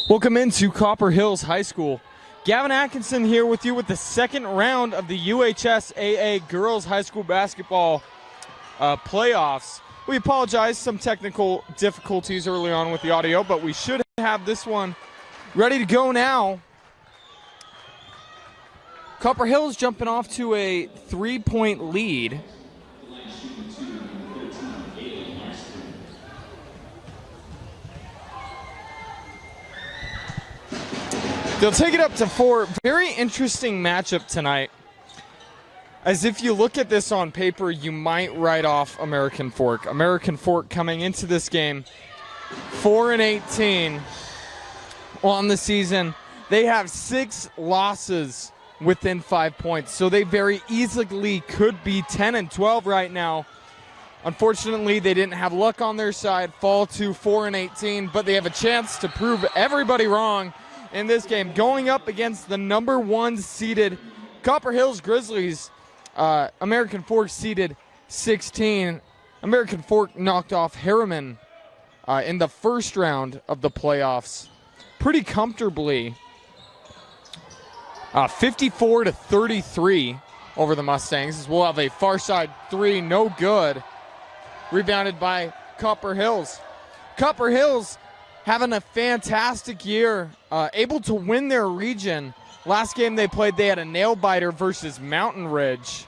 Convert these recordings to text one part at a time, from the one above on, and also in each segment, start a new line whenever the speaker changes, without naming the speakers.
Welcome into Copper Hills High School. Gavin Atkinson here with you with the second round of the UHSAA Girls High School Basketball playoffs. We apologize, some technical difficulties early on with the audio, but we should have this one ready to go now. Copper Hills jumping off to a 3-point lead. They'll take it up to 4. Very interesting matchup tonight. As if you look at this on paper, you might write off American Fork. American Fork coming into this game 4-18 on the season. They have 6 losses within 5 points, so they very easily could be 10-12 right now. Unfortunately, they didn't have luck on their side, fall to 4-18, but they have a chance to prove everybody wrong in this game, going up against the number 1 seeded Copper Hills Grizzlies. American Fork seeded 16. American Fork knocked off Harriman in the first round of the playoffs pretty comfortably, 54-33 over the Mustangs. We'll have a far side 3, no good, rebounded by Copper Hills. Copper Hills having a fantastic year, able to win their region. Last game they played, they had a nail-biter versus Mountain Ridge,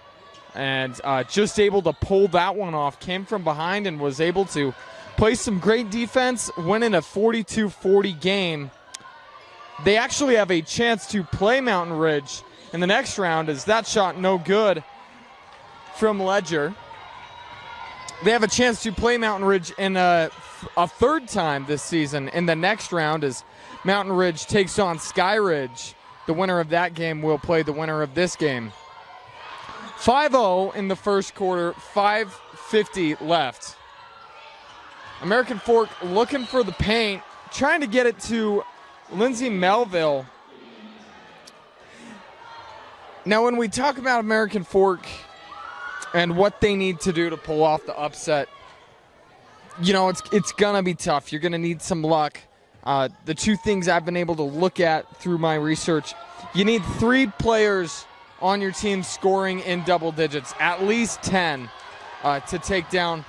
and just able to pull that one off. Came from behind and was able to play some great defense, winning a 42-40 game. They actually have a chance to play Mountain Ridge in the next round, as that shot no good from Ledger. They have a chance to play Mountain Ridge in a third time this season in the next round, as Mountain Ridge takes on Sky Ridge. The winner of that game will play the winner of this game. 5-0 in the first quarter, 5:50 left. American Fork looking for the paint, trying to get it to Lindsay Melville. Now, when we talk about American Fork and what they need to do to pull off the upset, you know, it's going to be tough. You're going to need some luck. The two things I've been able to look at through my research, you need 3 players on your team scoring in double digits, at least 10, to take down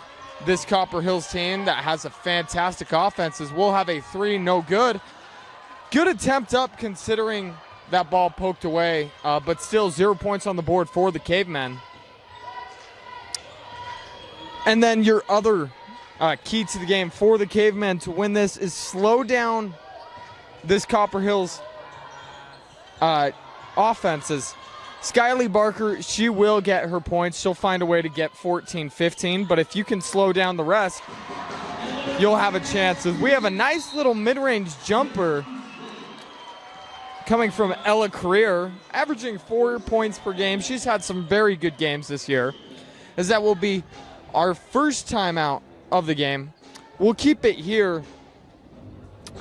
this Copper Hills team that has a fantastic offense. As we'll have a 3, no good. Good attempt up considering that ball poked away, but still 0 points on the board for the Cavemen. And then your other key to the game for the Cavemen to win this is slow down this Copper Hills offenses. Skyly Barker, she will get her points. She'll find a way to get 14, 15. But if you can slow down the rest, you'll have a chance. We have a nice little mid-range jumper coming from Ella Career, averaging 4 points per game. She's had some very good games this year, as that will be our first time out of the game. We'll keep it here.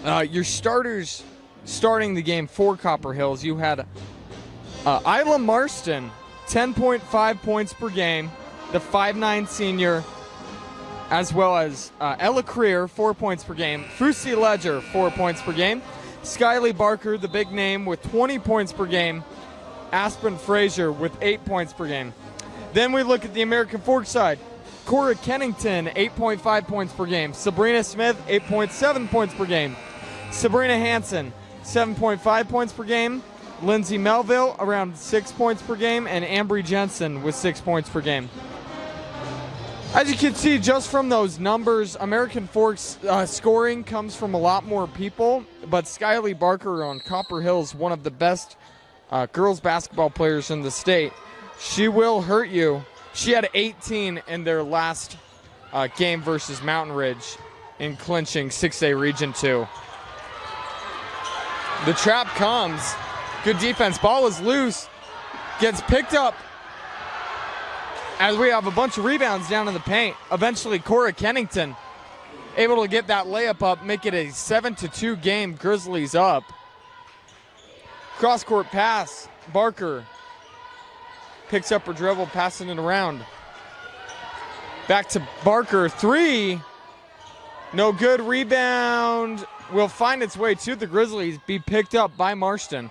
Your starters starting the game for Copper Hills, you had Isla Marston, 10.5 points per game, the 5'9" senior, as well as Ella Career, 4 points per game, Frucy Ledger, 4 points per game, Skyly Barker, the big name, with 20 points per game, Aspen Frazier with 8 points per game. Then we look at the American Fork side. Cora Kennington, 8.5 points per game. Sabrina Smith, 8.7 points per game. Sabrina Hansen, 7.5 points per game. Lindsay Melville, around 6 points per game. And Ambry Jensen with 6 points per game. As you can see just from those numbers, American Fork's scoring comes from a lot more people. But Skyly Barker on Copper Hills, one of the best girls basketball players in the state. She will hurt you. She had 18 in their last game versus Mountain Ridge in clinching 6A Region 2. The trap comes. Good defense. Ball is loose. Gets picked up as we have a bunch of rebounds down in the paint. Eventually, Cora Kennington able to get that layup up, make it a 7-2 game. Grizzlies up. Cross-court pass. Barker picks up her dribble, passing it around. Back to Barker, 3. No good. Rebound will find its way to the Grizzlies, be picked up by Marston.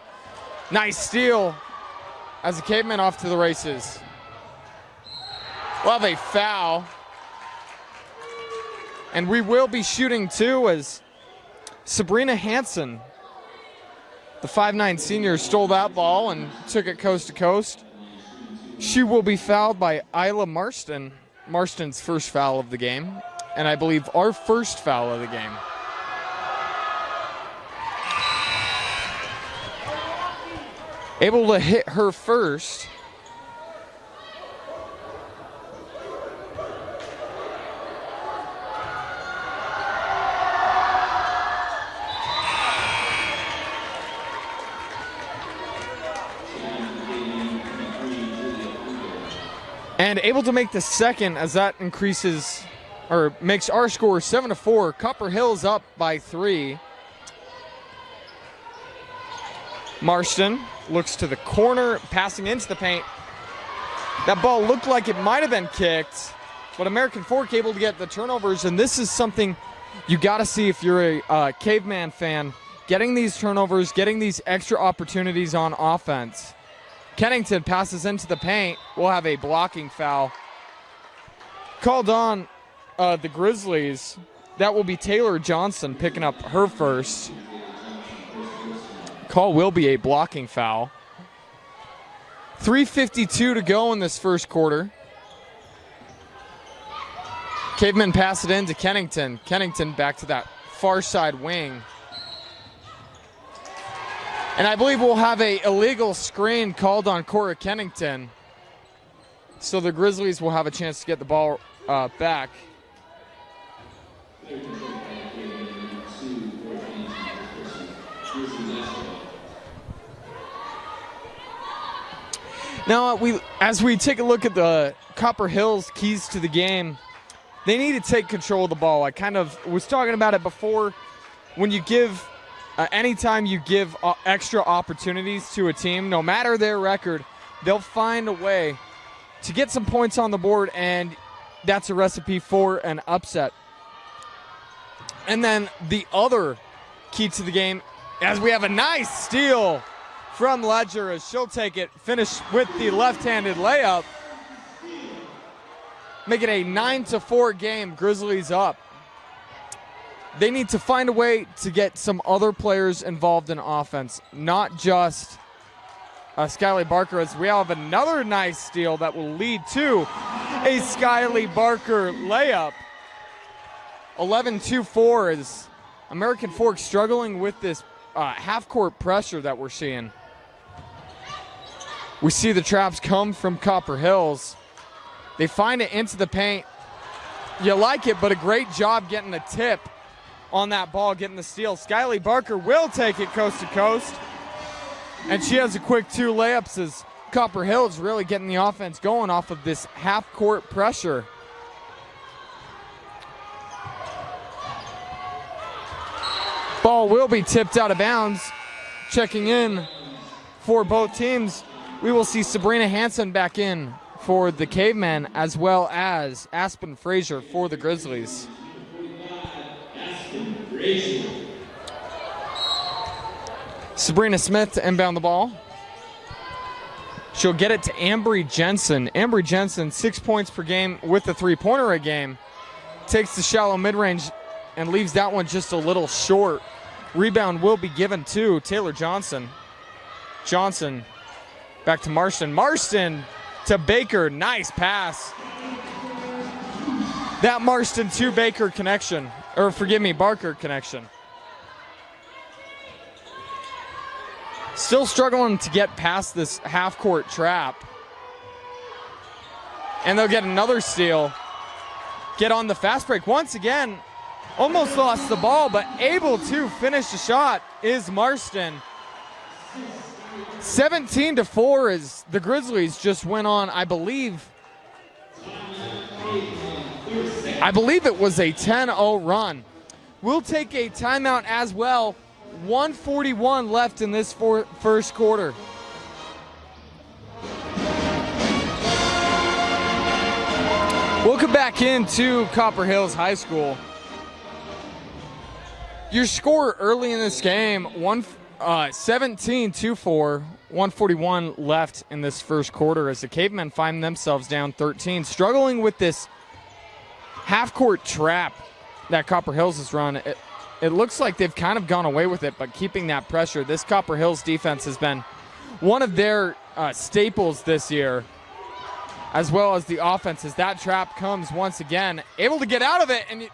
Nice steal as the Cavemen off to the races. We'll have a foul. And we will be shooting too, as Sabrina Hansen, the 5'9" senior, stole that ball and took it coast to coast. She will be fouled by Isla Marston. Marston's first foul of the game, and I believe our first foul of the game. Able to hit her first. And able to make the second, as that increases, or makes our score 7-4. Copper Hills up by 3. Marston looks to the corner, passing into the paint. That ball looked like it might have been kicked, but American Fork able to get the turnovers, and this is something you got to see if you're a Caveman fan. Getting these turnovers, getting these extra opportunities on offense. Kennington passes into the paint. We'll have a blocking foul called on the Grizzlies. That will be Taylor Johnson picking up her first. Call will be a blocking foul. 3:52 to go in this first quarter. Cavemen pass it in to Kennington. Kennington back to that far side wing. And I believe we'll have a illegal screen called on Cora Kennington. So the Grizzlies will have a chance to get the ball back. Now, as we take a look at the Copper Hills keys to the game, they need to take control of the ball. I kind of was talking about it before. When you give anytime you give extra opportunities to a team, no matter their record, they'll find a way to get some points on the board, and that's a recipe for an upset. And then the other key to the game, as we have a nice steal from Ledger, as she'll take it, finish with the left-handed layup. Make it a 9-4 game, Grizzlies up. They need to find a way to get some other players involved in offense, not just Skyly Barker, as we have another nice steal that will lead to a Skyly Barker layup. 11-4 is American Fork struggling with this half-court pressure that we're seeing. We see the traps come from Copper Hills. They find it into the paint. You like it, but a great job getting the tip on that ball, getting the steal. Skyly Barker will take it coast to coast. And she has a quick 2 layups, as Copper Hills really getting the offense going off of this half-court pressure. Ball will be tipped out of bounds. Checking in for both teams, we will see Sabrina Hansen back in for the Cavemen, as well as Aspen Frazier for the Grizzlies. Sabrina Smith to inbound the ball. She'll get it to Ambry Jensen. Ambry Jensen, 6 points per game with the 3-pointer a game. Takes the shallow mid-range and leaves that one just a little short. Rebound will be given to Taylor Johnson. Johnson back to Marston. Marston to Baker. Nice pass. That Marston to Baker connection, or forgive me, Barker connection. Still struggling to get past this half-court trap. And they'll get another steal. Get on the fast break once again. Almost lost the ball, but able to finish the shot is Marston. 17-4 as the Grizzlies just went on, I believe it was a 10-0 run. We'll take a timeout as well. 1:41 left in this first quarter. Welcome back into Copper Hills High School. Your score early in this game, 17-4, 141 left in this first quarter as the Cavemen find themselves down 13, struggling with this half-court trap that Copper Hills has run. It looks like they've kind of gone away with it, but keeping that pressure. This Copper Hills defense has been one of their staples this year, as well as the offense, as that trap comes once again. Able to get out of it, and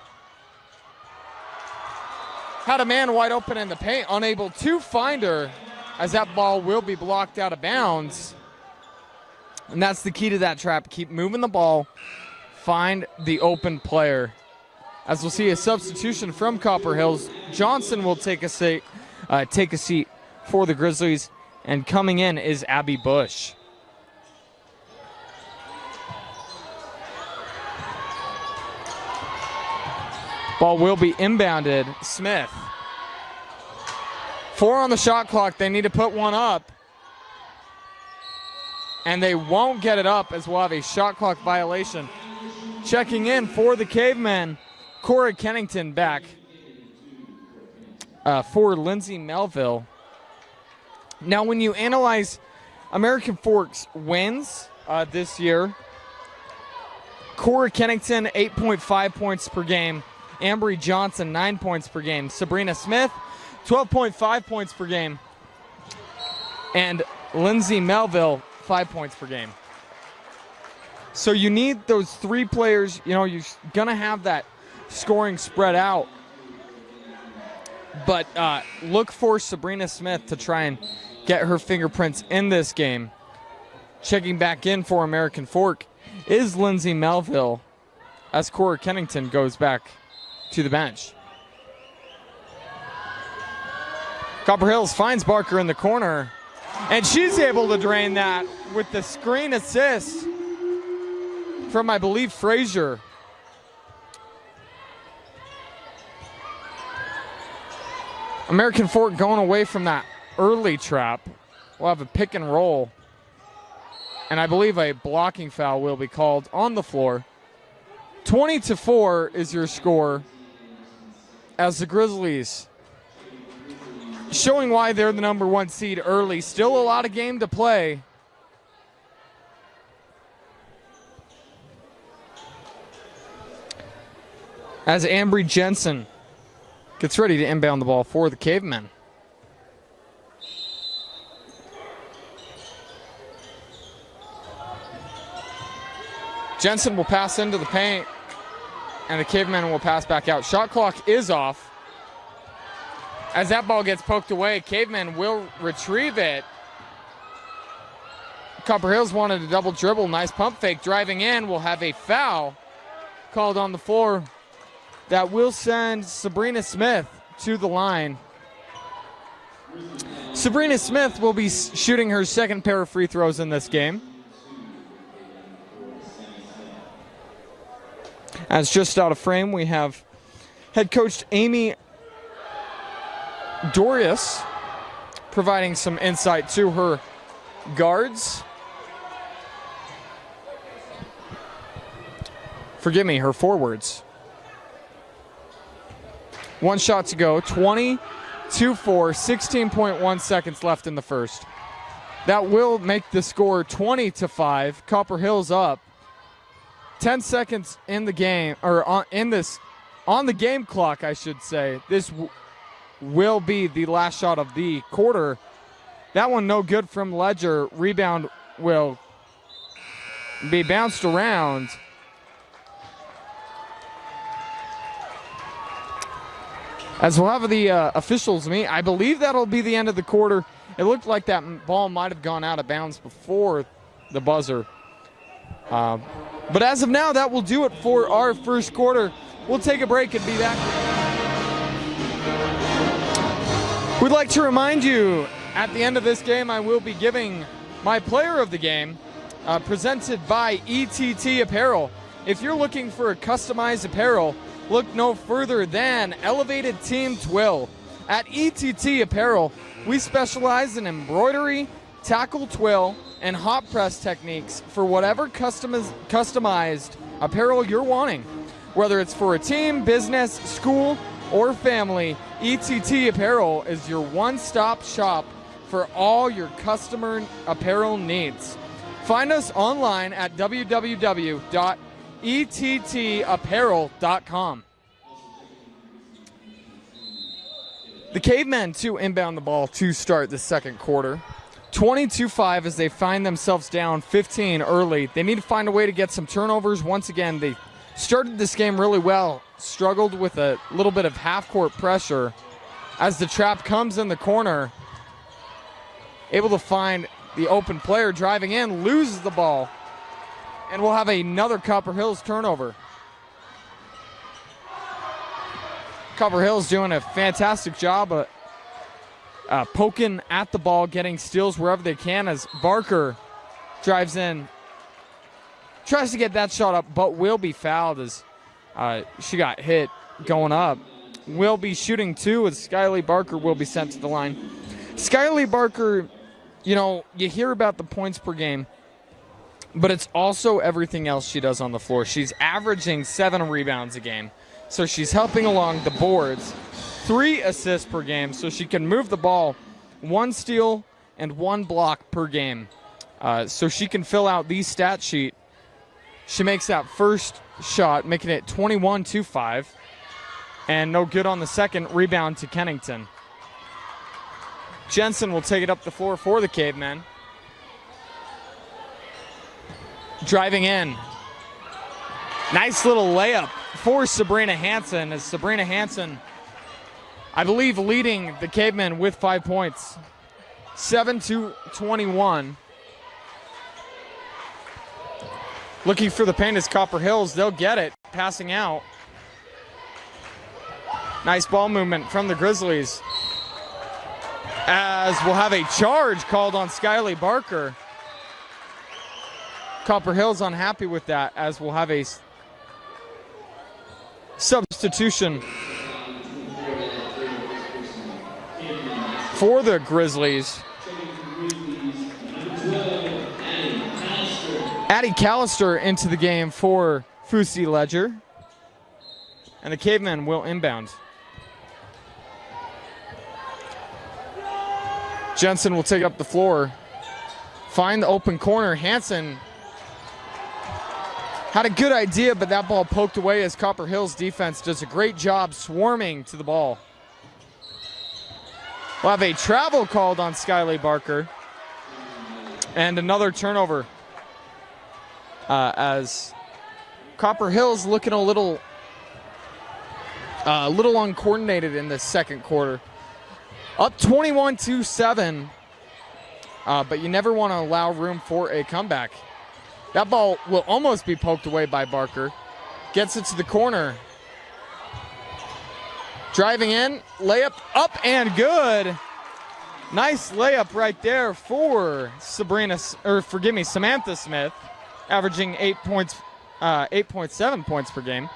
had a man wide open in the paint, unable to find her, as that ball will be blocked out of bounds. And that's the key to that trap. Keep moving the ball, find the open player. As we'll see a substitution from Copper Hills, Johnson will take a seat for the Grizzlies, and coming in is Abby Bush. Ball will be inbounded. Smith. 4 on the shot clock. They need to put one up. And they won't get it up, as we'll have a shot clock violation. Checking in for the Cavemen, Cora Kennington back for Lindsay Melville. Now, when you analyze American Fork's wins this year, Cora Kennington, 8.5 points per game. Ambry Johnson, 9 points per game. Sabrina Smith, 12.5 points per game. And Lindsay Melville, 5 points per game. So you need those 3 players. You know, you're going to have that scoring spread out. But look for Sabrina Smith to try and get her fingerprints in this game. Checking back in for American Fork is Lindsay Melville, as Cora Kennington goes back to the bench. Copper Hills finds Barker in the corner, and she's able to drain that with the screen assist from, I believe, Frazier. American Fork going away from that early trap. We'll have a pick and roll, and I believe a blocking foul will be called on the floor. 20-4 is your score, as the Grizzlies showing why they're the number 1 seed early. Still a lot of game to play. As Ambry Jensen gets ready to inbound the ball for the Cavemen. Jensen will pass into the paint, and the Cavemen will pass back out. Shot clock is off. As that ball gets poked away, Cavemen will retrieve it. Copper Hills wanted a double dribble. Nice pump fake. Driving in, will have a foul called on the floor. That will send Sabrina Smith to the line. Sabrina Smith will be shooting her second pair of free throws in this game. As just out of frame, we have head coach Amy Dorius providing some insight to her guards. Forgive me, her forwards. 1 shot to go, 20-4, 16.1 seconds left in the first. That will make the score 20-5. Copper Hills up. 10 seconds in the game, or on the game clock, I should say. This will be the last shot of the quarter. That one no good from Ledger. Rebound will be bounced around. As we'll have the officials meet, I believe that'll be the end of the quarter. It looked like that ball might have gone out of bounds before the buzzer. But as of now, that will do it for our first quarter. We'll take a break and be back. We'd like to remind you, at the end of this game, I will be giving my player of the game, presented by ETT Apparel. If you're looking for a customized apparel, look no further than Elevated Team Twill. At ETT Apparel, we specialize in embroidery, tackle twill, and hot press techniques for whatever customized apparel you're wanting. Whether it's for a team, business, school, or family, ETT Apparel is your one-stop shop for all your customer apparel needs. Find us online at www.ettapparel.com. The Cavemen to inbound the ball to start the second quarter. 22-5 as they find themselves down 15 early. They need to find a way to get some turnovers. Once again, they started this game really well, struggled with a little bit of half-court pressure. As the trap comes in the corner, able to find the open player driving in, loses the ball, and we'll have another Copper Hills turnover. Copper Hills doing a fantastic job of poking at the ball, getting steals wherever they can as Barker drives in, tries to get that shot up, but will be fouled as she got hit going up. Will be shooting two as Skyly Barker will be sent to the line. Skyly Barker, you know, you hear about the points per game, but it's also everything else she does on the floor. She's averaging 7 rebounds a game, so she's helping along the boards. 3 assists per game, so she can move the ball, 1 steal and 1 block per game. So she can fill out the stat sheet. She makes that first shot, making it 21-5, and no good on the second. Rebound to Kennington. Jensen will take it up the floor for the Cavemen. Driving in. Nice little layup for Sabrina Hansen, as Sabrina Hansen, I believe, leading the Cavemen with 5 points. 7-21. Looking for the paint is Copper Hills. They'll get it, passing out. Nice ball movement from the Grizzlies, as we'll have a charge called on Skyly Barker. Copper Hills unhappy with that, as we'll have a substitution for the Grizzlies. Addie Callister into the game for Fusi Ledger, and the Cavemen will inbound. Jensen will take up the floor, find the open corner. Hansen had a good idea, but that ball poked away as Copper Hills defense does a great job swarming to the ball. We'll have a travel called on Skyly Barker, and another turnover as Copper Hills looking a little uncoordinated in the second quarter. Up 21-7, but you never want to allow room for a comeback. That ball will almost be poked away by Barker. Gets it to the corner. Driving in, layup up and good. Nice layup right there for Samantha Smith, averaging 8.7 points per game.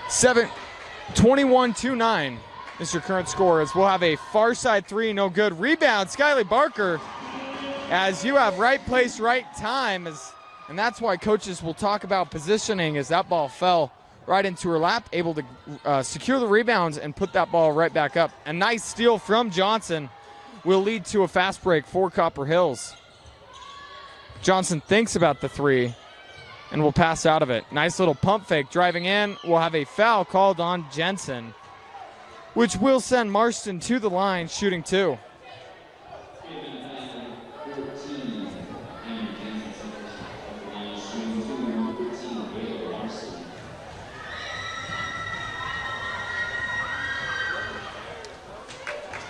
21-9 is your current score, as we'll have a far side three, no good. Rebound, Skyly Barker, as you have right place, right time, and that's why coaches will talk about positioning, as that ball fell right into her lap, able to secure the rebounds and put that ball right back up. A nice steal from Johnson will lead to a fast break for Copper Hills. Johnson thinks about the three and will pass out of it. Nice little pump fake driving in. We'll have a foul called on Jensen, which will send Marston to the line shooting 2.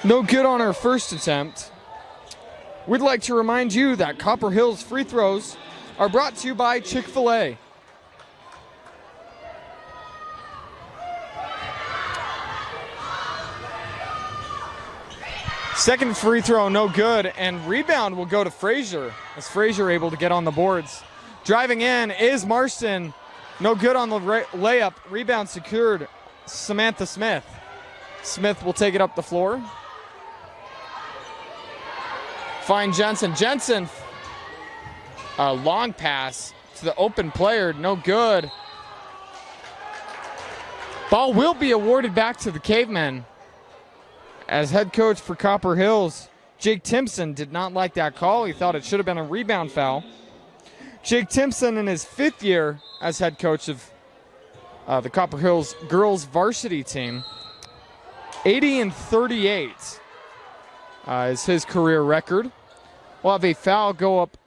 No good on her first attempt. We'd like to remind you that Copper Hills free throws are brought to you by Chick-fil-A. Second free throw, no good, and rebound will go to Frazier, as Frazier able to get on the boards. Driving in is Marston. No good on the layup. Rebound secured, Samantha Smith. Smith will take it up the floor. Find Jensen. Jensen, a long pass to the open player, no good. Ball will be awarded back to the Cavemen. As head coach for Copper Hills, Jake Timpson did not like that call. He thought it should have been a rebound foul. Jake Timpson, in his 5th year as head coach of the Copper Hills girls varsity team, 80-38 is his career record. We'll have a foul go up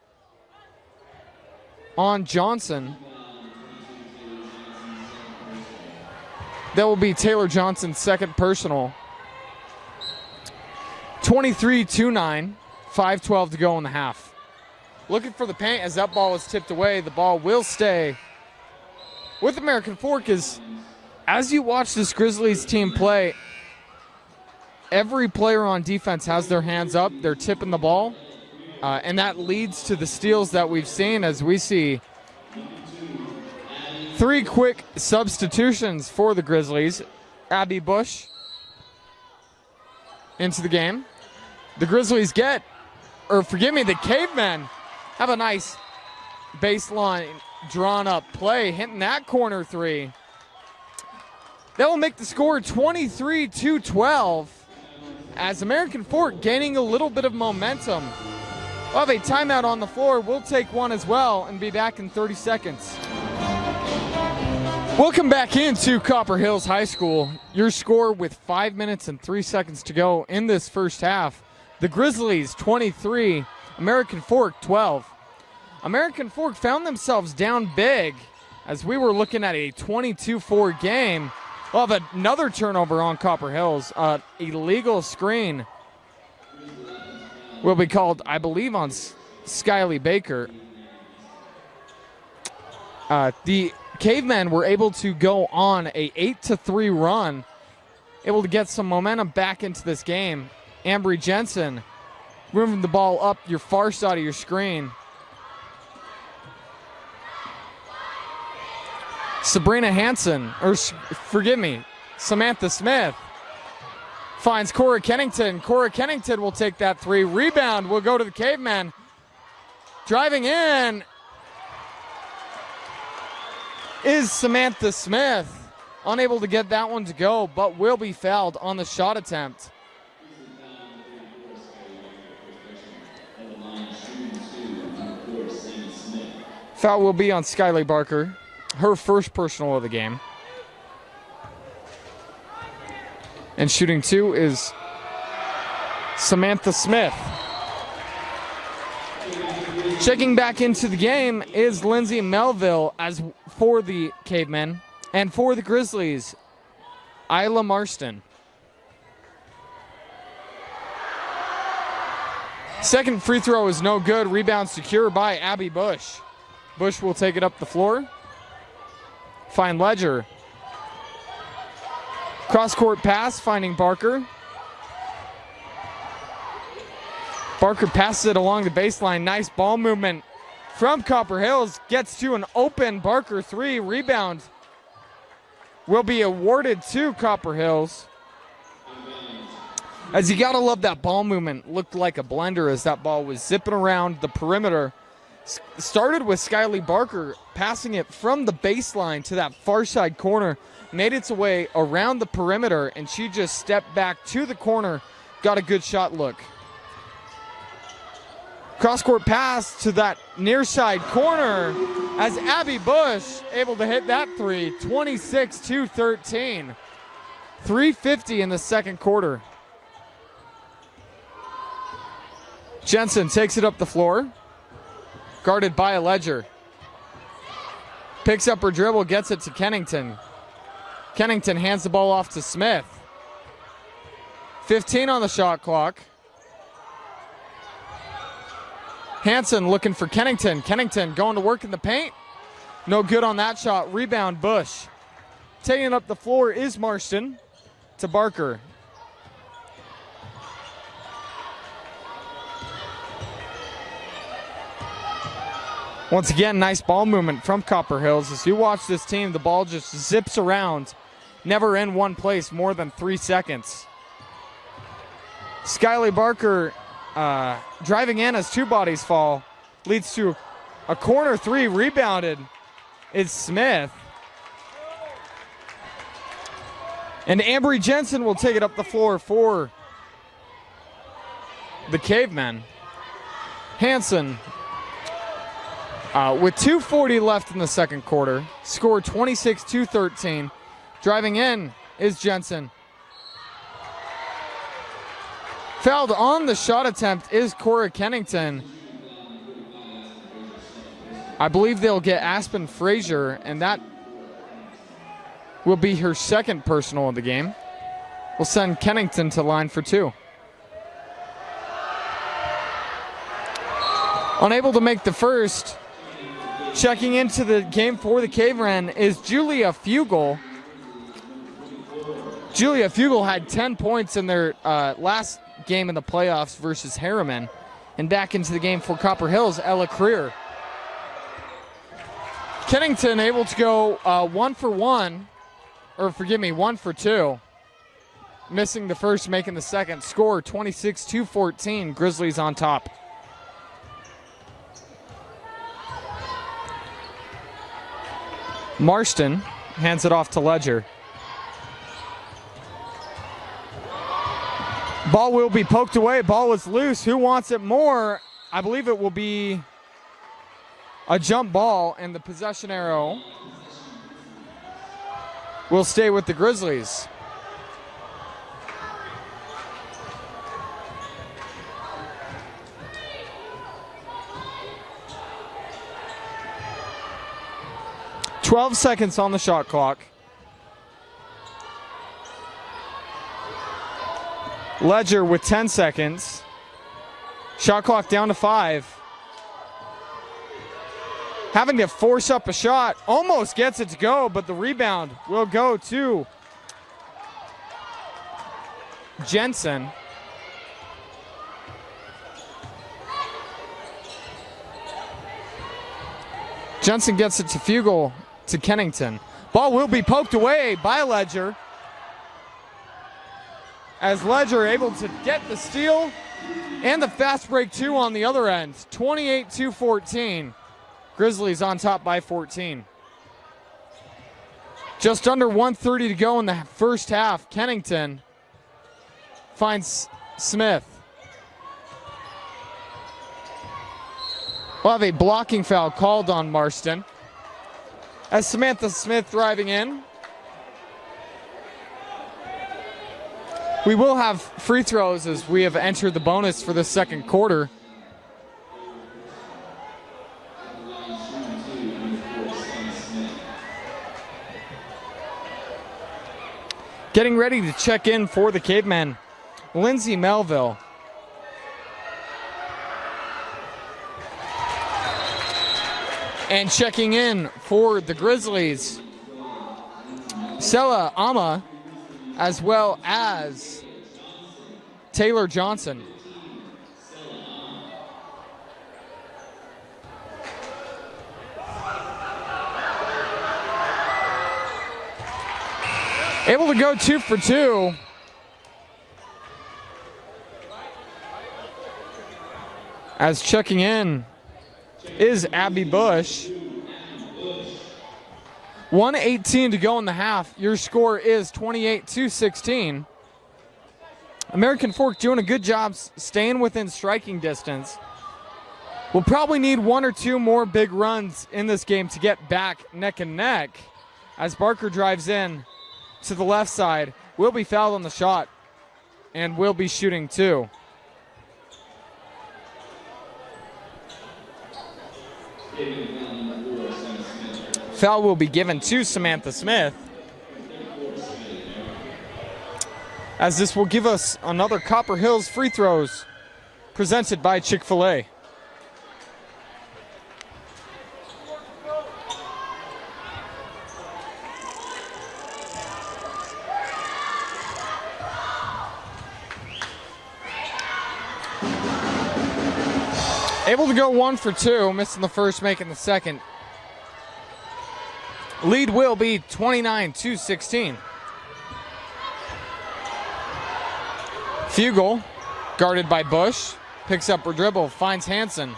on Johnson. That will be Taylor Johnson's second personal. 23-29, 5:12 to go in the half. Looking for the paint as that ball is tipped away. The ball will stay with American Fork. As you watch this Grizzlies team play, every player on defense has their hands up. They're tipping the ball, and that leads to the steals that we've seen as we see 3 quick substitutions for the Grizzlies. Abby Bush into the game. The Grizzlies the Cavemen have a nice baseline drawn up play, hitting that corner 3. That will make the score 23-12 as American Fork gaining a little bit of momentum. We'll have a timeout on the floor. We'll take one as well and be back in 30 seconds. Welcome back into Copper Hills High School. Your score with 5 minutes and 3 seconds to go in this first half. The Grizzlies 23, American Fork 12. American Fork found themselves down big as we were looking at a 22-4 game. We'll have another turnover on Copper Hills. Illegal screen will be called, I believe, on Skyly Baker. The Cavemen were able to go on a 8-3 run, able to get some momentum back into this game. Ambry Jensen moving the ball up your far side of your screen. Samantha Smith finds Cora Kennington. Cora Kennington will take that 3. Rebound will go to the Cavemen. Driving in is Samantha Smith. Unable to get that one to go, but will be fouled on the shot attempt. Foul will be on Skyly Barker, her first personal of the game. And shooting 2 is Samantha Smith. Checking back into the game is Lindsay Melville as for the Cavemen. And for the Grizzlies, Isla Marston. Second free throw is no good. Rebound secure by Abby Bush. Bush will take it up the floor. Find Ledger. Cross-court pass, finding Barker. Barker passes it along the baseline. Nice ball movement from Copper Hills. Gets to an open Barker 3. Rebound will be awarded to Copper Hills. As you gotta love that ball movement. Looked like a blender as that ball was zipping around the perimeter. Started with Skyly Barker passing it from the baseline to that far side corner. Made its way around the perimeter, and she just stepped back to the corner. Got a good shot look. Cross-court pass to that near side corner as Abby Bush able to hit that 3. 26-13. 3:50 in the second quarter. Jensen takes it up the floor. Guarded by a Ledger. Picks up her dribble, gets it to Kennington. Kennington hands the ball off to Smith. 15 on the shot clock. Hanson looking for Kennington. Kennington going to work in the paint. No good on that shot. Rebound Bush. Taking it up the floor is Marston to Barker. Once again, nice ball movement from Copper Hills. As you watch this team, the ball just zips around, never in one place more than 3 seconds. Skyly Barker driving in as 2 bodies fall. Leads to a corner 3, rebounded is Smith. And Ambry Jensen will take it up the floor for the Cavemen. Hansen, with 2:40 left in the second quarter, scored 26-13. Driving in is Jensen. Fouled on the shot attempt is Cora Kennington. I believe they'll get Aspen Frazier, and that will be her second personal of the game. We'll send Kennington to line for two. Unable to make the first. Checking into the game for the Cavemen is Julia Fugel. Julia Fugel had 10 points in their last game in the playoffs versus Harriman. And back into the game for Copper Hills, Ella Creer. Kennington able to go 1 for 2. Missing the first, making the second. Score 26-14, Grizzlies on top. Marston hands it off to Ledger. Ball will be poked away. Ball is loose. Who wants it more? I believe it will be a jump ball, and the possession arrow will stay with the Grizzlies. "12 seconds on the shot clock. Ledger with 10 seconds. Shot clock down to 5. Having to force up a shot. Almost gets it to go, but the rebound will go to Jensen. Jensen gets it to Fugel, to Kennington. Ball will be poked away by Ledger. As Ledger able to get the steal and the fast break two on the other end. 28-14. Grizzlies on top by 14. Just under 1:30 to go in the first half. Kennington finds Smith. We'll have a blocking foul called on Marston. As Samantha Smith driving in. We will have free throws as we have entered the bonus for the second quarter. Getting ready to check in for the Cavemen, Lindsay Melville. And checking in for the Grizzlies, Sela Ama, as well as Taylor Johnson. Able to go 2 for 2. As checking in is Abby Bush. 1:18 to go in the half. Your score is 28-16. American Fork doing a good job staying within striking distance. We'll probably need 1 or 2 more big runs in this game to get back neck and neck. As Barker drives in to the left side, will be fouled on the shot and will be shooting 2. Foul will be given to Samantha Smith, as this will give us another Copper Hills free throws presented by Chick-fil-A. Able to go 1 for 2, missing the first, making the second. Lead will be 29-16. Fugel, guarded by Bush, picks up her dribble, finds Hansen.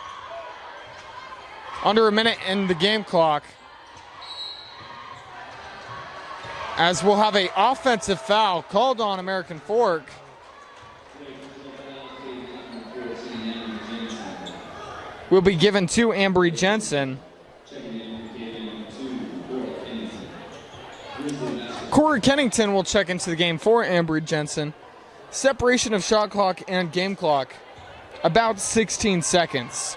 Under a minute in the game clock. as we'll have an offensive foul called on American Fork. Will be given to Ambry Jensen. Corey Kennington will check into the game for Ambry Jensen. Separation of shot clock and game clock, about 16 seconds.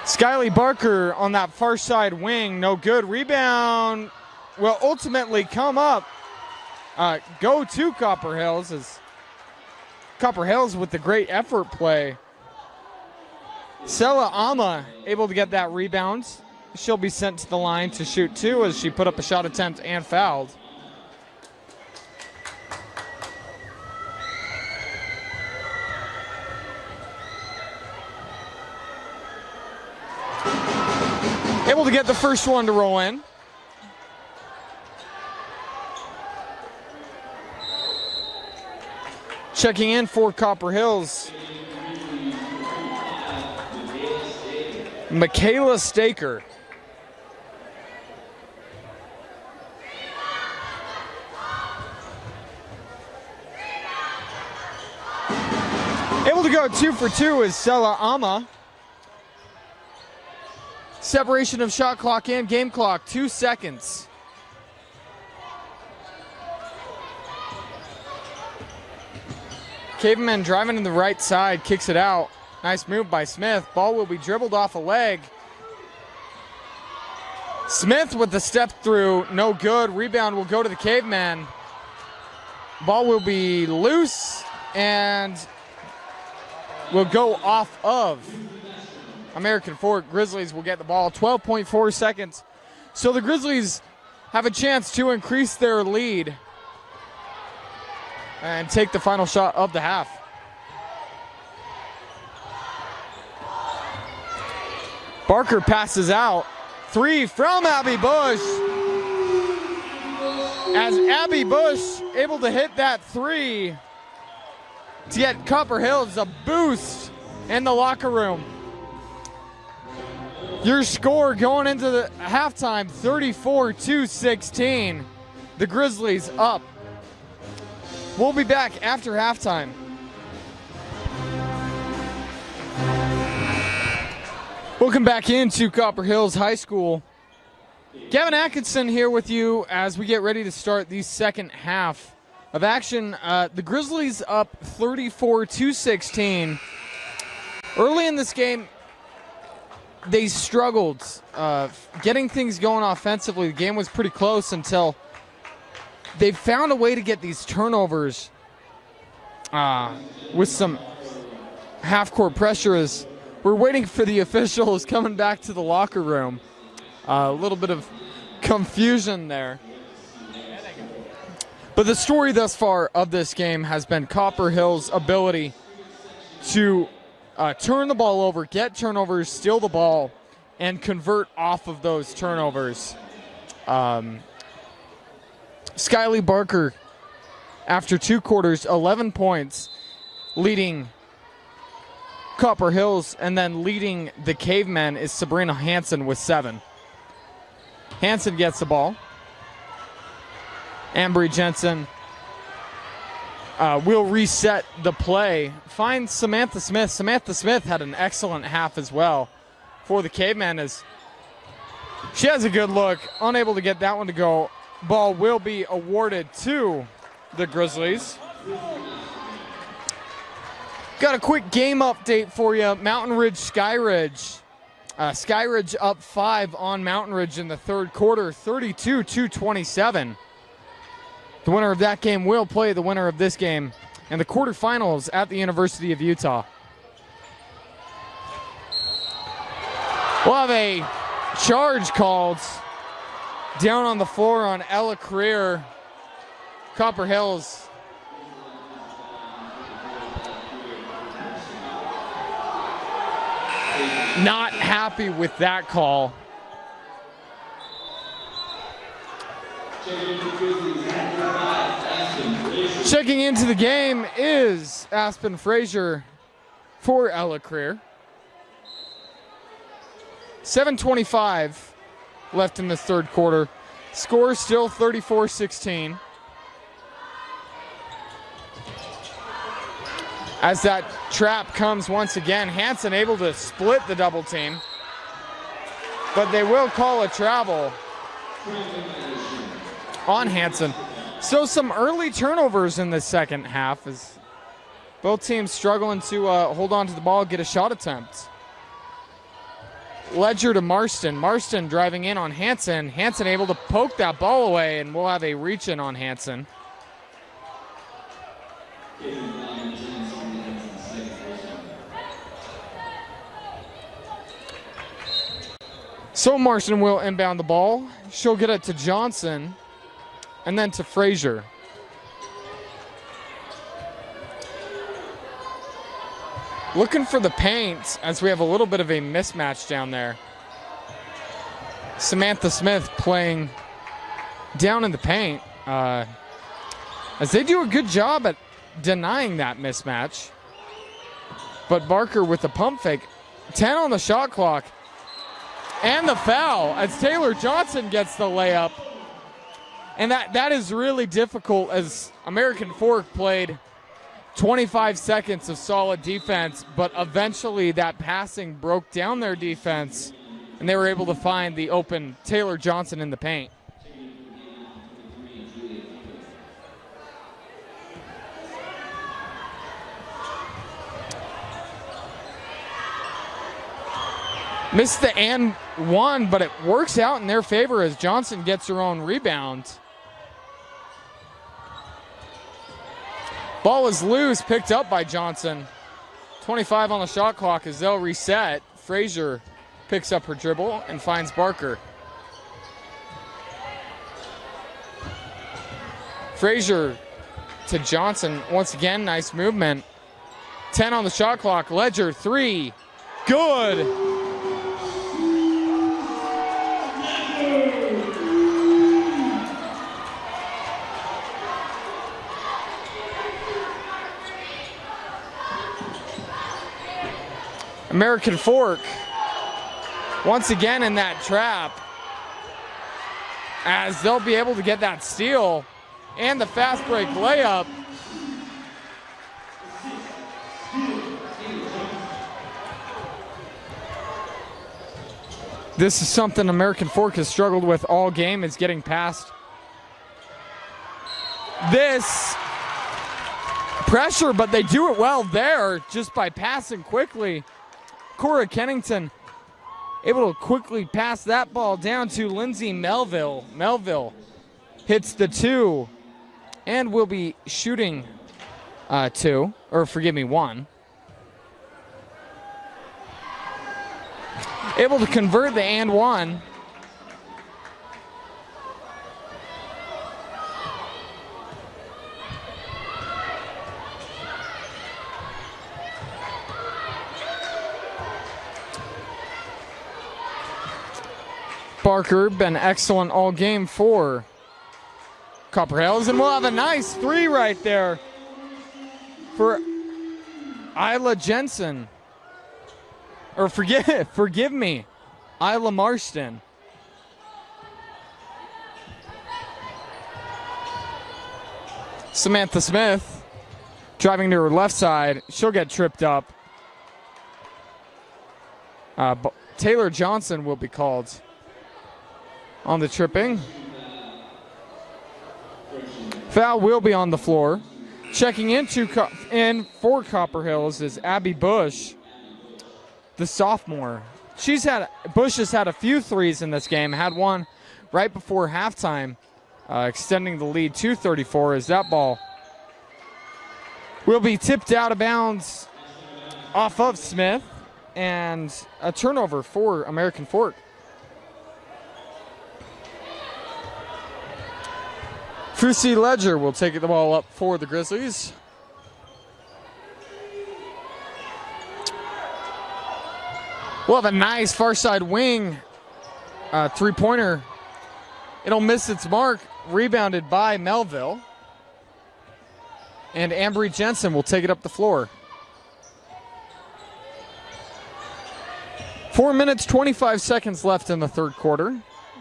Skyly Barker on that far side wing, no good. Rebound will ultimately come up, go to Copper Hills, as Copper Hills with the great effort play. Sela Ama able to get that rebound. She'll be sent to the line to shoot two as she put up a shot attempt and fouled. Able to get the first one to roll in. Checking in for Copper Hills, Michaela Staker. Able to go 2 for 2 is Sela Ama. Separation of shot clock and game clock, 2 seconds. Caveman driving to the right side, kicks it out. Nice move by Smith. Ball will be dribbled off a leg. Smith with the step through, no good. Rebound will go to the Caveman. Ball will be loose and will go off of American Fork. Grizzlies will get the ball. 12.4 seconds. So the Grizzlies have a chance to increase their lead and take the final shot of the half. Barker passes out. 3 from Abby Bush. As Abby Bush able to hit that 3 to get Copper Hills a boost in the locker room. Your score going into the halftime, 34-16. The Grizzlies up. We'll be back after halftime. Welcome back into Copper Hills High School. Gavin Atkinson here with you as we get ready to start the second half of action. The Grizzlies up 34-16. Early in this game, they struggled getting things going offensively. The game was pretty close until they found a way to get these turnovers with some half-court pressure as we're waiting for the officials coming back to the locker room. A little bit of confusion there. But the story thus far of this game has been Copper Hills' ability to turn the ball over, get turnovers, steal the ball, and convert off of those turnovers. Skyly Barker, after 2 quarters, 11 points, leading Copper Hills, and then leading the Cavemen is Sabrina Hansen with 7. Hansen gets the ball. Ambry Jensen will reset the play. Finds Samantha Smith. Samantha Smith had an excellent half as well for the Cavemen as she has a good look. Unable to get that one to go. Ball will be awarded to the Grizzlies. Got a quick game update for you. Mountain Ridge, Skyridge. Skyridge up 5 on Mountain Ridge in the third quarter, 32-27. The winner of that game will play the winner of this game in the quarterfinals at the University of Utah. We'll have a charge called down on the floor on Ella Career. Copper Hills not happy with that call. Checking into the game is Aspen Frazier. for Ella Creer. 7:25 left in the third quarter. Score still 34-16. As that trap comes once again, Hansen able to split the double team, but they will call a travel on Hansen. So some early turnovers in the second half as both teams struggling to hold on to the ball, get a shot attempt. Ledger to Marston. Marston driving in on Hansen. Hansen able to poke that ball away, and we'll have a reach in on Hansen. So Marston will inbound the ball. She'll get it to Johnson and then to Frazier. Looking for the paint as we have a little bit of a mismatch down there. Samantha Smith playing down in the paint as they do a good job at denying that mismatch. But Barker with the pump fake. 10 on the shot clock. And the foul as Taylor Johnson gets the layup. And that is really difficult as American Fork played 25 seconds of solid defense, but eventually that passing broke down their defense and they were able to find the open Taylor Johnson in the paint. Missed the and one, but it works out in their favor as Johnson gets her own rebound. Ball is loose, picked up by Johnson. 25 on the shot clock as they'll reset. Frazier picks up her dribble and finds Barker. Frazier to Johnson. Once again, nice movement. 10 on the shot clock. Ledger, 3. Good. American Fork once again in that trap as they'll be able to get that steal and the fast break layup. This is something American Fork has struggled with all game, is getting past this pressure, but they do it well there just by passing quickly. Cora Kennington able to quickly pass that ball down to Lindsay Melville. Melville hits the 2 and will be shooting 2, or forgive me, 1. Able to convert the and 1. Barker been excellent all game for Copper Hills, and we'll have a nice 3 right there for Isla Jensen. Or forgive me, Isla Marston. Samantha Smith driving to her left side. She'll get tripped up. Taylor Johnson will be called on the tripping. Foul will be on the floor. Checking in for Copper Hills is Abby Bush, the sophomore. Bush has had a few threes in this game. Had one right before halftime, extending the lead to 34 as that ball will be tipped out of bounds off of Smith, and a turnover for American Fork. Fusi Ledger will take the ball up for the Grizzlies. We'll have a nice far side wing three-pointer. It'll miss its mark, rebounded by Melville. And Ambry Jensen will take it up the floor. 4 minutes, 25 seconds left in the third quarter.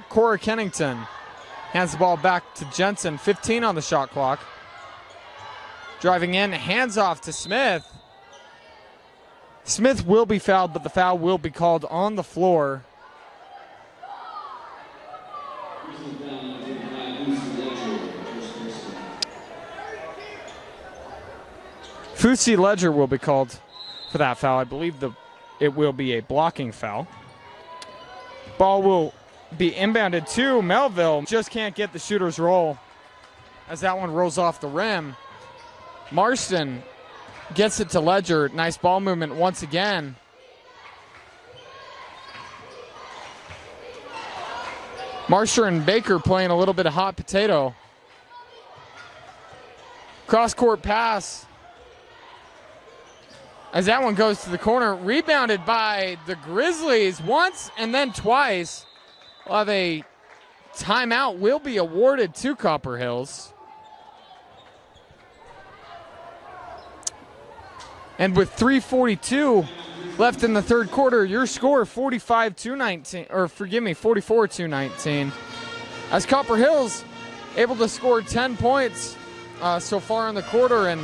Cora Kennington hands the ball back to Jensen, 15 on the shot clock. Driving in, hands off to Smith. Smith will be fouled, but the foul will be called on the floor. Fusi Ledger will be called for that foul. I believe it will be a blocking foul. Ball will be inbounded to Melville. Just can't get the shooter's roll as that one rolls off the rim. Marston gets it to Ledger. Nice ball movement once again. Marston and Baker playing a little bit of hot potato. Cross-court pass. As that one goes to the corner, rebounded by the Grizzlies once and then twice. We'll have a timeout will be awarded to Copper Hills. And with 3:42 left in the third quarter, your score 44-19. As Copper Hills able to score 10 points so far in the quarter, and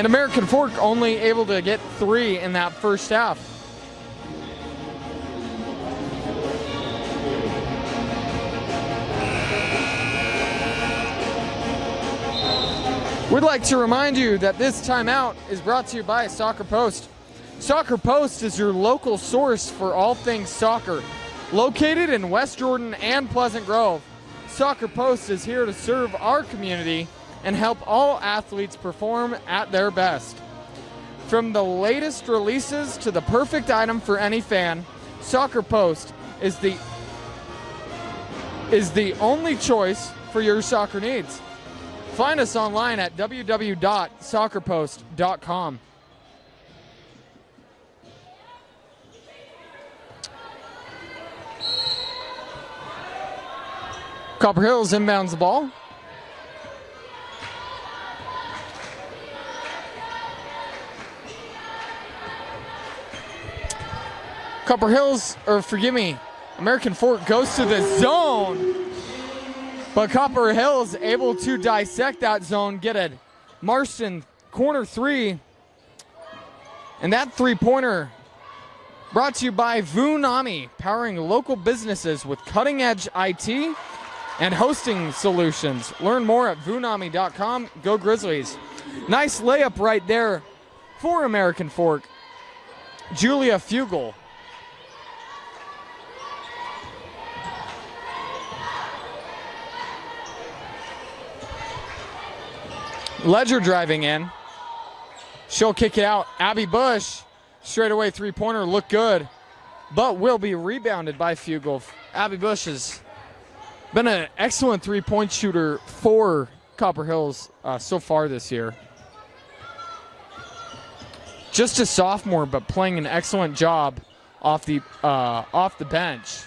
American Fork only able to get 3 in that first half. We'd like to remind you that this timeout is brought to you by Soccer Post. Soccer Post is your local source for all things soccer. Located in West Jordan and Pleasant Grove, Soccer Post is here to serve our community and help all athletes perform at their best. From the latest releases to the perfect item for any fan, Soccer Post is the only choice for your soccer needs. Find us online at www.soccerpost.com. Copper Hills inbounds the ball. Copper Hills, American Fork goes to the zone. But Copper Hills able to dissect that zone, get a Marston corner 3. And that three-pointer brought to you by Vunami, powering local businesses with cutting-edge IT and hosting solutions. Learn more at vunami.com. Go Grizzlies. Nice layup right there for American Fork. Julia Fugel. Ledger driving in. She'll kick it out. Abby Bush, straightaway three-pointer, look good, but will be rebounded by Fugel. Abby Bush has been an excellent three-point shooter for Copper Hills so far this year. Just a sophomore, but playing an excellent job off the bench.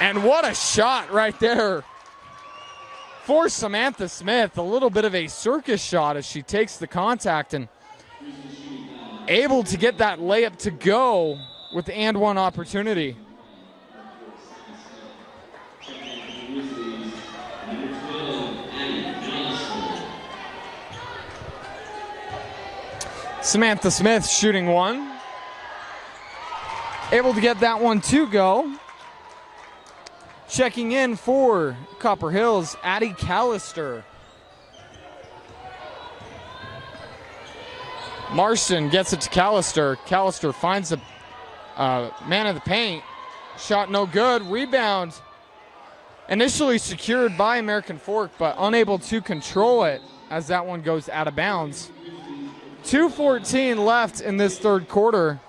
And what a shot right there for Samantha Smith. A little bit of a circus shot as she takes the contact and able to get that layup to go with the and one opportunity. Samantha Smith shooting one. Able to get that one to go. Checking in for Copper Hills, Addie Callister. Marston gets it to Callister. Callister finds the man of the paint. Shot no good. Rebound initially secured by American Fork, but unable to control it as that one goes out of bounds. 2:14 left in this third quarter.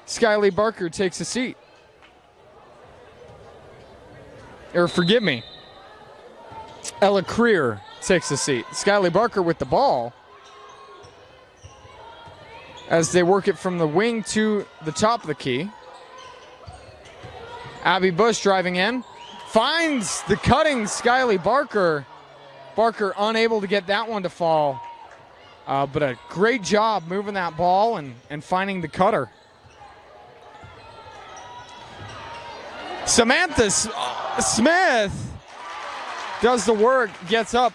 Skylee Barker takes a seat. Ella Creer takes a seat. Skylee Barker with the ball as they work it from the wing to the top of the key. Abby Bush driving in. Finds the cutting Skylee Barker. Barker unable to get that one to fall. But a great job moving that ball and finding the cutter. Samantha Smith does the work, gets up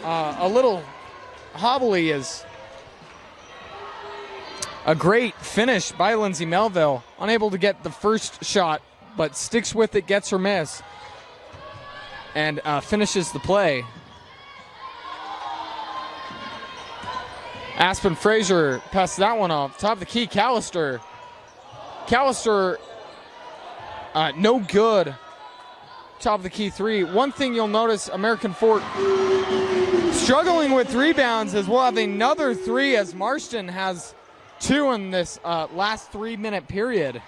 a little hobbly. Is a great finish by Lindsay Melville. Unable to get the first shot, but sticks with it, gets her miss, and finishes the play. Aspen Frazier passes that one off. Top of the key, Callister. No good. Top of the key three. One thing you'll notice, American Fork struggling with rebounds, as we'll have another three as Marston has two in this last 3-minute period.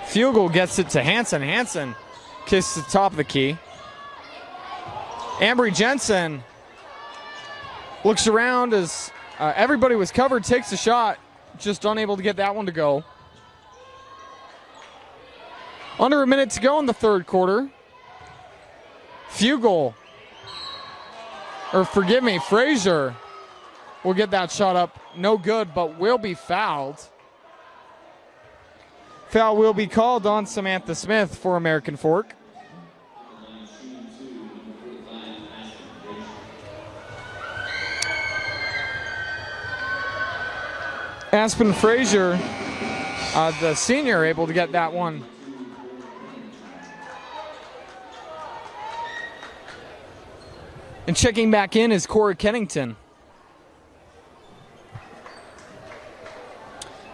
Field goal gets it to Hansen. Hansen kicks the top of the key. Ambry Jensen looks around as everybody was covered, takes a shot, just unable to get that one to go. Under a minute to go in the third quarter. Frazier will get that shot up. No good, but will be fouled. Foul will be called on Samantha Smith for American Fork. Aspen Frazier, the senior, able to get that one. And checking back in is Cora Kennington.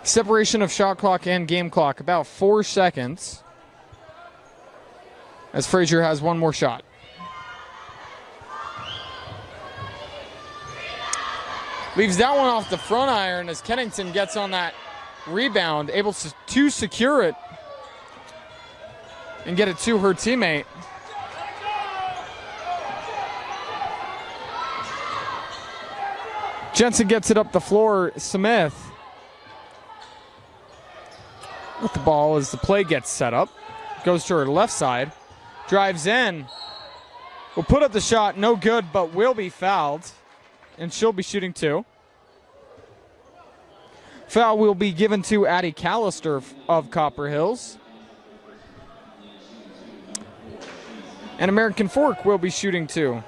Separation of shot clock and game clock, about 4 seconds. As Frazier has one more shot. Leaves that one off the front iron as Kennington gets on that rebound, able to secure it and get it to her teammate. Jensen gets it up the floor. Smith with the ball as the play gets set up. Goes to her left side. Drives in. Will put up the shot. No good, but will be fouled. And she'll be shooting two. Foul will be given to Addie Callister of Copper Hills. And American Fork will be shooting two.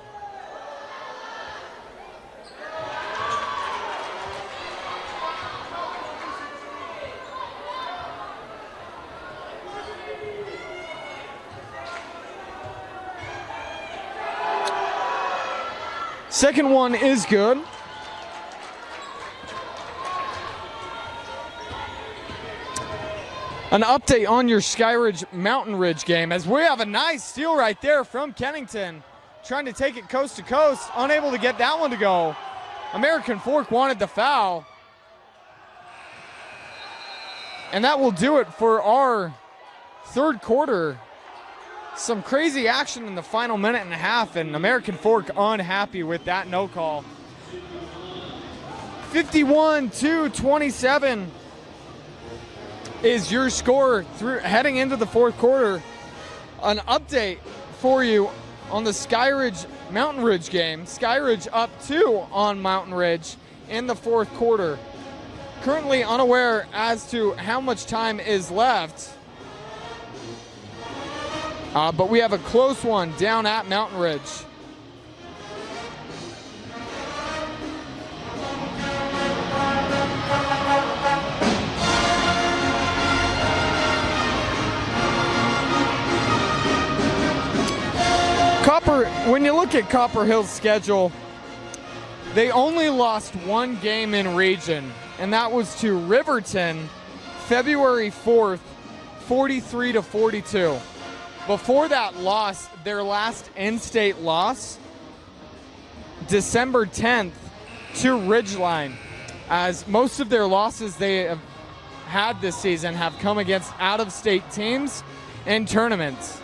Second one is good. An update on your Skyridge Mountain Ridge game, as we have a nice steal right there from Kennington. Trying to take it coast to coast, unable to get that one to go. American Fork wanted the foul. And that will do it for our third quarter. Some crazy action in the final minute and a half, and American Fork unhappy with that no call. 51-27 is your score heading into the fourth quarter. An update for you on the Skyridge Mountain Ridge game. Skyridge up 2 on Mountain Ridge in the fourth quarter. Currently unaware as to how much time is left. But we have a close one down at Mountain Ridge. When you look at Copper Hills' schedule, they only lost one game in region, and that was to Riverton, February 4th, 43-42. Before that loss, their last in-state loss, December 10th to Ridgeline, as most of their losses they have had this season have come against out-of-state teams and tournaments.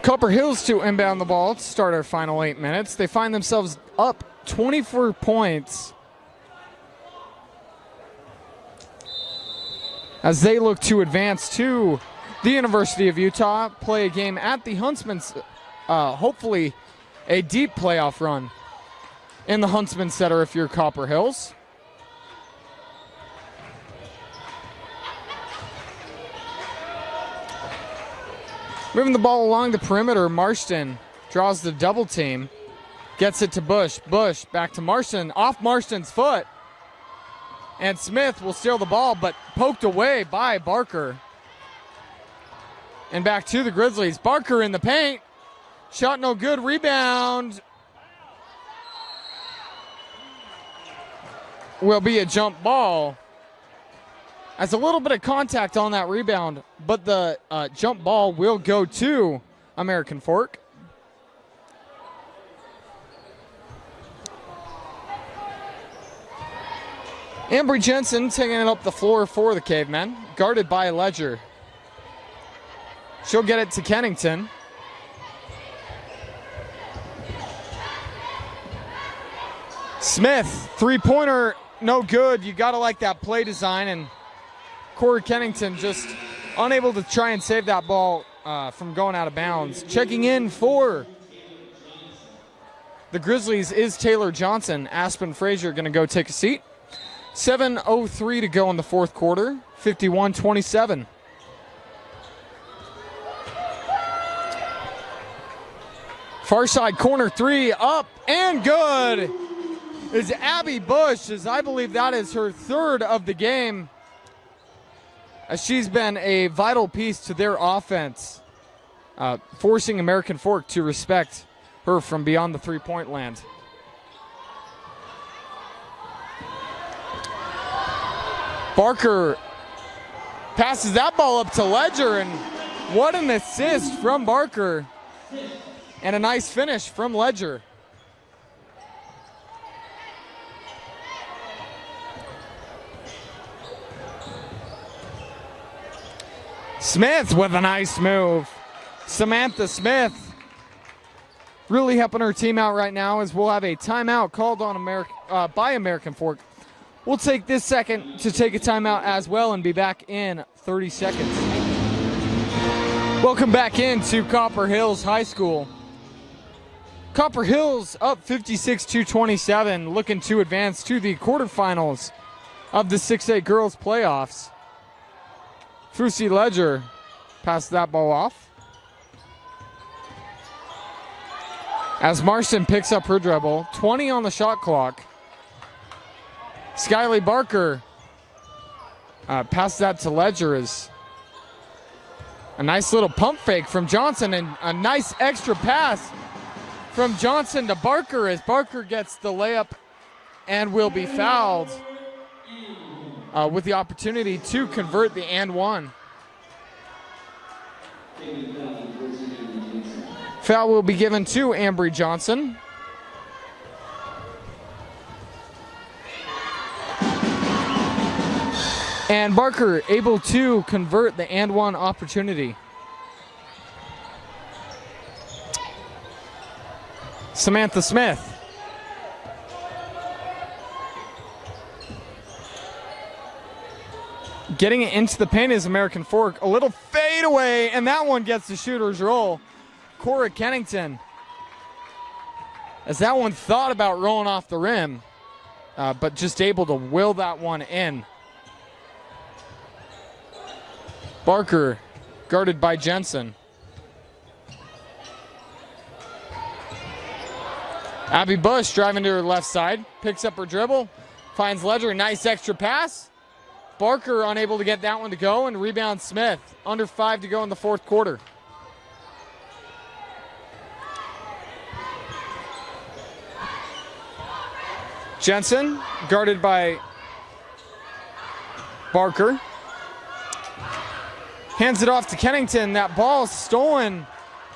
Copper Hills to inbound the ball to start our final 8 minutes. They find themselves up 24 points as they look to advance to the University of Utah, play a game at the Huntsman's, hopefully a deep playoff run in the Huntsman Center if you're Copper Hills. Moving the ball along the perimeter, Marston draws the double team, gets it to Bush. Bush back to Marston, off Marston's foot. And Smith will steal the ball, but poked away by Barker. And back to the Grizzlies. Barker in the paint. Shot no good, rebound. Will be a jump ball. As a little bit of contact on that rebound, but the jump ball will go to American Fork. Ambry Jensen taking it up the floor for the Cavemen, guarded by Ledger. She'll get it to Kennington. Smith, three-pointer, no good. You gotta like that play design, and Corey Kennington just unable to try and save that ball from going out of bounds. Checking in for the Grizzlies is Taylor Johnson. Aspen Frazier gonna go take a seat. 7:03 to go in the fourth quarter, 51-27. Far side corner three, up and good. Is Abby Bush, as I believe that is her third of the game, as she's been a vital piece to their offense, forcing American Fork to respect her from beyond the three-point land. Barker passes that ball up to Ledger, and what an assist from Barker, and a nice finish from Ledger. Smith with a nice move. Samantha Smith really helping her team out right now, as we'll have a timeout called on by American Fork. We'll take this second to take a timeout as well and be back in 30 seconds. Welcome back into Copper Hills High School. Copper Hills up 56-27, looking to advance to the quarterfinals of the 6A girls playoffs. Fusi Ledger passed that ball off. As Marston picks up her dribble, 20 on the shot clock. Skyly Barker passed that to Ledger, as a nice little pump fake from Johnson, and a nice extra pass from Johnson to Barker, as Barker gets the layup and will be fouled with the opportunity to convert the and one. Foul will be given to Ambry Johnson. And Barker able to convert the and one opportunity. Samantha Smith. Getting it into the paint is American Fork. A little fade away, and that one gets the shooter's roll. Cora Kennington, as that one thought about rolling off the rim, but just able to will that one in. Barker guarded by Jensen. Abby Bush driving to her left side, picks up her dribble, finds Ledger, nice extra pass. Barker unable to get that one to go, and rebound Smith. Under 5 to go in the fourth quarter. Jensen guarded by Barker. Hands it off to Kennington. That ball stolen.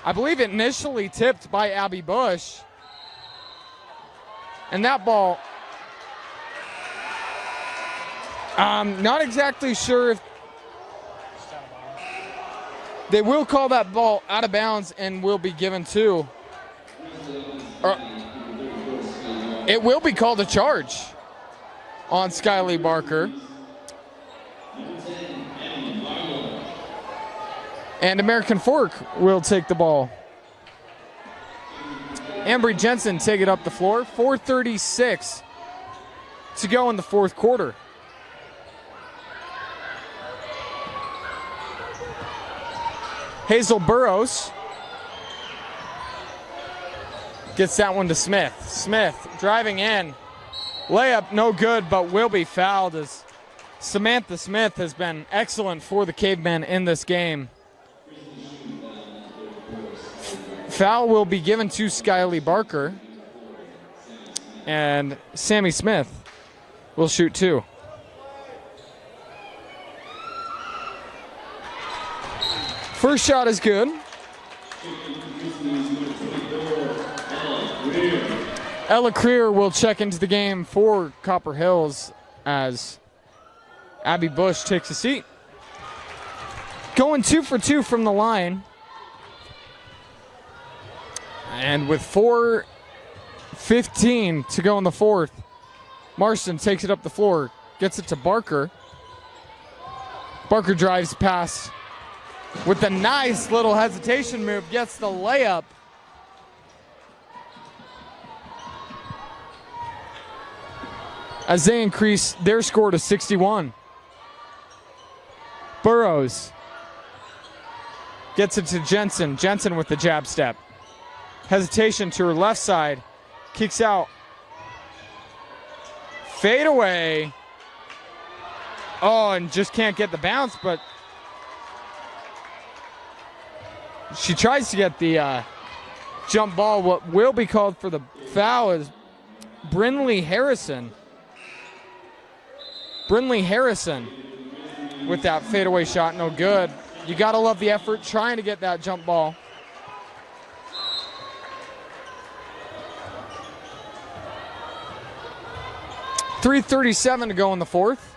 I believe it initially tipped by Abby Bush. And that ball, not exactly sure if, They will call that ball out of bounds and will be given to. It will be called a charge on Skyly Barker. And American Fork will take the ball. Ambry Jensen take it up the floor. 4:36 to go in the fourth quarter. Hazel Burrows gets that one to Smith. Smith driving in. Layup no good, but will be fouled as Samantha Smith has been excellent for the Cavemen in this game. Foul will be given to Skyly Barker. And Sammy Smith will shoot two. First shot is good. Ella Creer will check into the game for Copper Hills as Abby Bush takes a seat. Going 2 for 2 from the line. And with 4:15 to go in the fourth, Marston takes it up the floor, gets it to Barker. Barker drives past with a nice little hesitation move, gets the layup. As they increase their score to 61. Burrows gets it to Jensen. Jensen with the jab step. Hesitation to her left side. Kicks out. Fade away. Oh, and just can't get the bounce, but she tries to get the jump ball. What will be called for the foul is Brinley Harrison. Brinley Harrison with that fadeaway shot, no good. You gotta love the effort trying to get that jump ball. .337 to go in the fourth.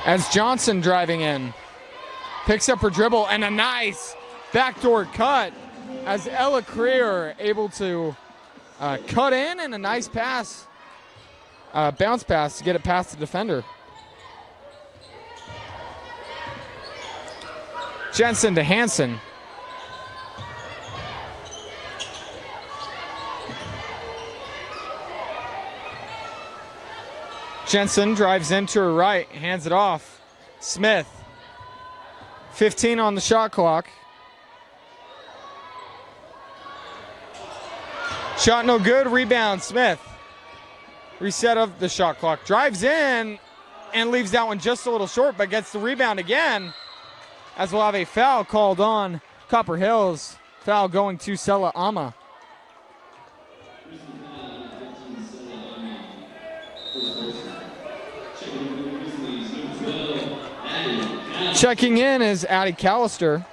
As Johnson driving in, picks up her dribble and a nice backdoor cut as Ella Creer able to cut in and a nice pass, bounce pass to get it past the defender. Jensen to Hansen. Jensen drives into her right, hands it off. Smith. 15 on the shot clock. Shot no good, rebound Smith. Reset of the shot clock. Drives in and leaves that one just a little short, but gets the rebound again. As we'll have a foul called on Copper Hills. Foul going to Sella Ama. Checking in is Addie Callister.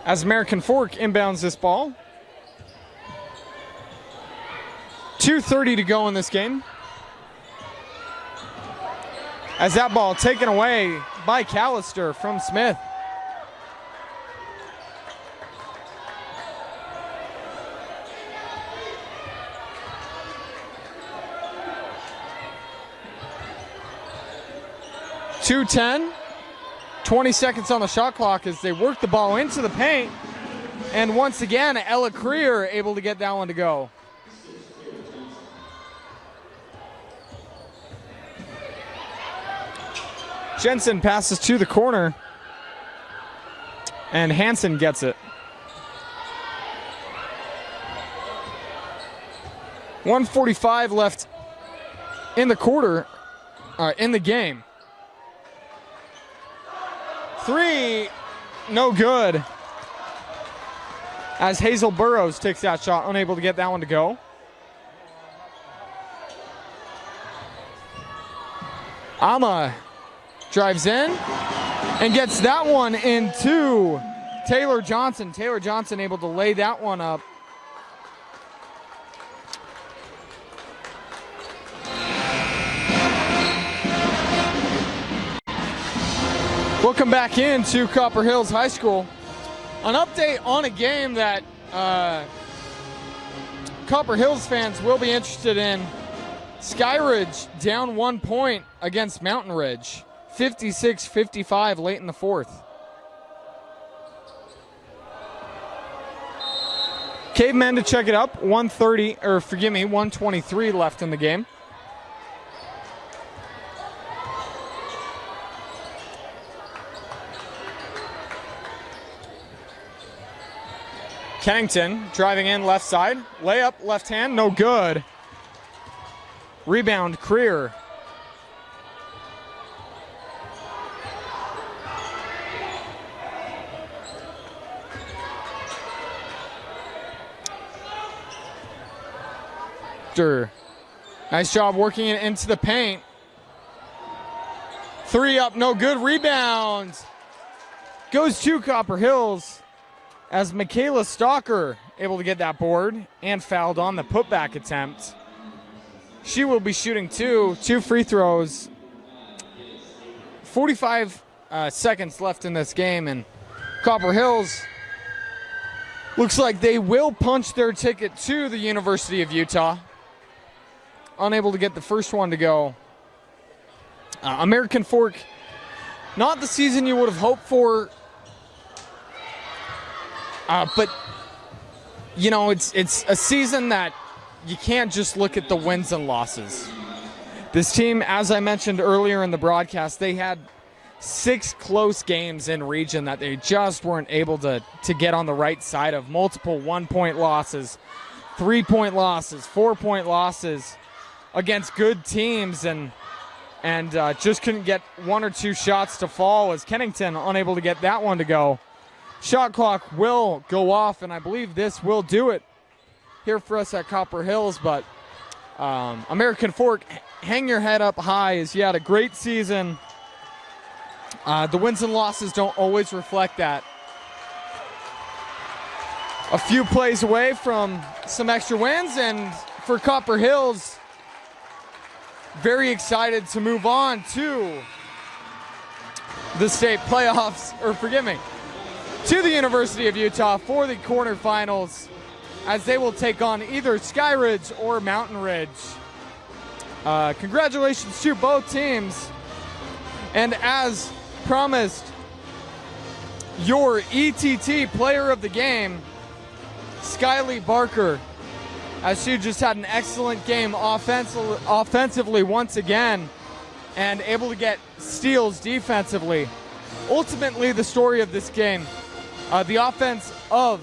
As American Fork inbounds this ball. 2:30 to go in this game. As that ball taken away by Callister from Smith. .210, 20 seconds on the shot clock as they work the ball into the paint. And once again, Ella Creer able to get that one to go. Jensen passes to the corner, and Hansen gets it. 1:45 left in the quarter, in the game. Three, no good. As Hazel Burrows takes that shot, unable to get that one to go. Ama drives in and gets that one into Taylor Johnson. Taylor Johnson able to lay that one up. Welcome back into Copper Hills High School. An update on a game that Copper Hills fans will be interested in. Skyridge down 1 point against Mountain Ridge. 56-55 late in the fourth. Cavemen to check it up. 123 left in the game. Kennington driving in left side. Layup, left hand, no good. Rebound, Creer. Nice job working it into the paint. Three up, no good. Rebound. Goes to Copper Hills as Michaela Stalker able to get that board and fouled on the putback attempt. She will be shooting two free throws. 45 seconds left in this game, and Copper Hills looks like they will punch their ticket to the University of Utah. Unable to get the first one to go. American Fork, not the season you would have hoped for, but you know, it's a season that you can't just look at the wins and losses. This team, as I mentioned earlier in the broadcast, they had 6 close games in region that they just weren't able to get on the right side of. Multiple 1-point losses, 3-point losses, 4-point losses against good teams, and just couldn't get 1 or 2 shots to fall, as Kennington unable to get that one to go. Shot clock will go off, and I believe this will do it here for us at Copper Hills. But American Fork, hang your head up high, as you had a great season. The wins and losses don't always reflect that. A few plays away from some extra wins, and for Copper Hills, very excited to move on to the state playoffs, or forgive me, to the University of Utah for the quarterfinals, as they will take on either Skyridge or Mountain Ridge. Congratulations to both teams. And as promised, your ETT player of the game, Skyly Barker, as she just had an excellent game offensively once again, and able to get steals defensively. Ultimately, the story of this game, the offense of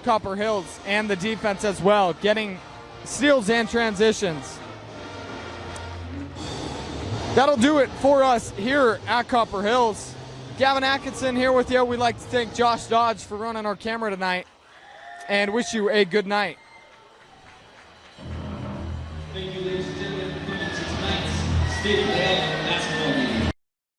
Copper Hills and the defense as well, getting steals and transitions. That'll do it for us here at Copper Hills. Gavin Atkinson here with you. We'd like to thank Josh Dodge for running our camera tonight, and wish you a good night.
Thank you, ladies and gentlemen, for coming to tonight's state.